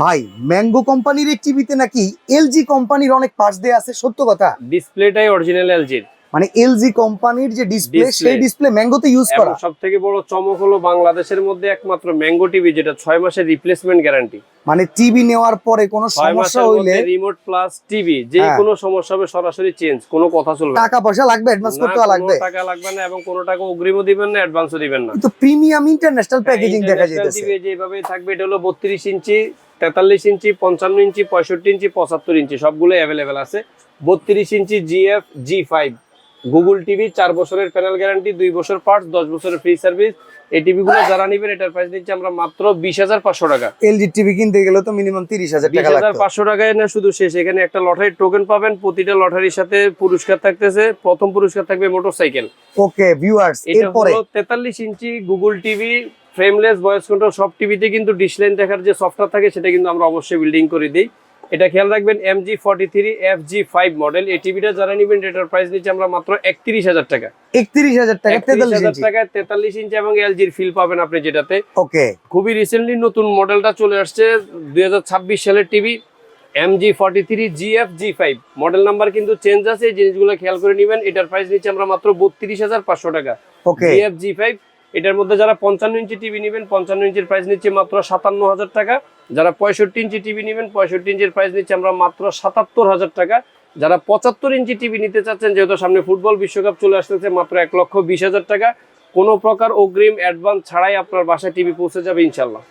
ভাই ম্যাঙ্গো কোম্পানির এই টিভিতে নাকি এলজি কোম্পানির অনেক পার্টস দেয়া আছে, সত্য কথা? ডিসপ্লেটাই অরিজিনাল এলজির। মানে এলজি কোম্পানির যে ডিসপ্লে, সেই ডিসপ্লে ম্যাঙ্গোতে ইউজ করা। সবথেকে বড় চমক হলো বাংলাদেশের মধ্যে একমাত্র ম্যাঙ্গো টিভি যেটা 6 মাসের রিপ্লেসমেন্ট গ্যারান্টি। মানে টিভি নেওয়ার পরে কোনো সমস্যা হইলে রিমোট প্লাস টিভি যে কোনো সমস্যা হবে সরাসরি চেঞ্জ, কোনো কথা চলবে না। টাকা পয়সা লাগবে, অ্যাডভান্স করতে লাগবে? টাকা লাগবে না এবং কোনো টাকা অগ্রিমও দিবেন না, অ্যাডভান্সও দিবেন না। তো প্রিমিয়াম ইন্টারন্যাশনাল প্যাকেজিং দেখা যাইতেছে। টিভি যেভাবেই থাকবে, এটা হলো 32 ইঞ্চি, 43 ইঞ্চি, 55 ইঞ্চি, 65 ইঞ্চি, 75 ইঞ্চি সবগুলো अवेलेबल আছে। 32 ইঞ্চি জিএফ জি5 গুগল টিভি, 4 বছরের প্যানেল গ্যারান্টি, 2 বছর পার্টস, 10 বছরের ফ্রি সার্ভিস। এই টিভিগুলো যারা নেবেন এটার প্রাইস দিচ্ছি আমরা মাত্র 20,500 টাকা। এলজি টিভি কিনতে গেলে তো মিনিমাম 30,000 টাকা লাগবে। 20,500 টাকায় না শুধু শেষ, এখানে একটা লটারি টোকেন পাবেন, প্রতিটা লটারির সাথে পুরস্কার থাকতেছে। প্রথম পুরস্কার থাকবে মোটরসাইকেল। ওকে ভিউয়ার্স, এরপরে 43 inch Google TV, frameless, voice control. সব টিভিতে কিন্তু ডিশ লাইন দেখার যে সফটওয়্যার থাকে সেটা কিন্তু আমরা অবশ্যই বিল্ডিং করে দিই। এটা খেয়াল রাখবেন, MG43 FG5 মডেল। এই টিভিটা যারা নেবেন এটার প্রাইস নিচ্ছে আমরা মাত্র 31,000 টাকা। 31,000 টাকা 43,000 টাকায় 43 ইঞ্চি এবং এলজির ফিল পাবেন আপনি যেটাতে। ওকে, খুবই রিসেন্টলি নতুন মডেলটা চলে আসছে, 2026 সালের TV, MG43 GF-G5 model number কিন্তু চেঞ্জ আছে, এই জিনিসগুলো খেয়াল করে নেবেন। এটার প্রাইস নিচ্ছে আমরা মাত্র 32,500 টাকা। ওকে, GF-G5। এটার মধ্যে যারা 55 ইঞ্চি টিভি নেবেন, 55 ইঞ্চির প্রাইস নিচ্ছে মাত্র 57,000 টাকা। যারা 65 ইঞ্চি টিভি নেবেন, 65 ইঞ্চির প্রাইস নিচ্ছে আমরা মাত্র 77,000 টাকা। যারা 75 ইঞ্চি টিভি নিতে চাচ্ছেন, যেহেতু সামনে ফুটবল বিশ্বকাপ চলে আসতেছে, মাত্র 1,20,000 টাকা। কোনো প্রকার অগ্রিম অ্যাডভান্স ছাড়াই আপনার বাসায় টিভি পৌঁছে যাবে ইনশাল্লাহ।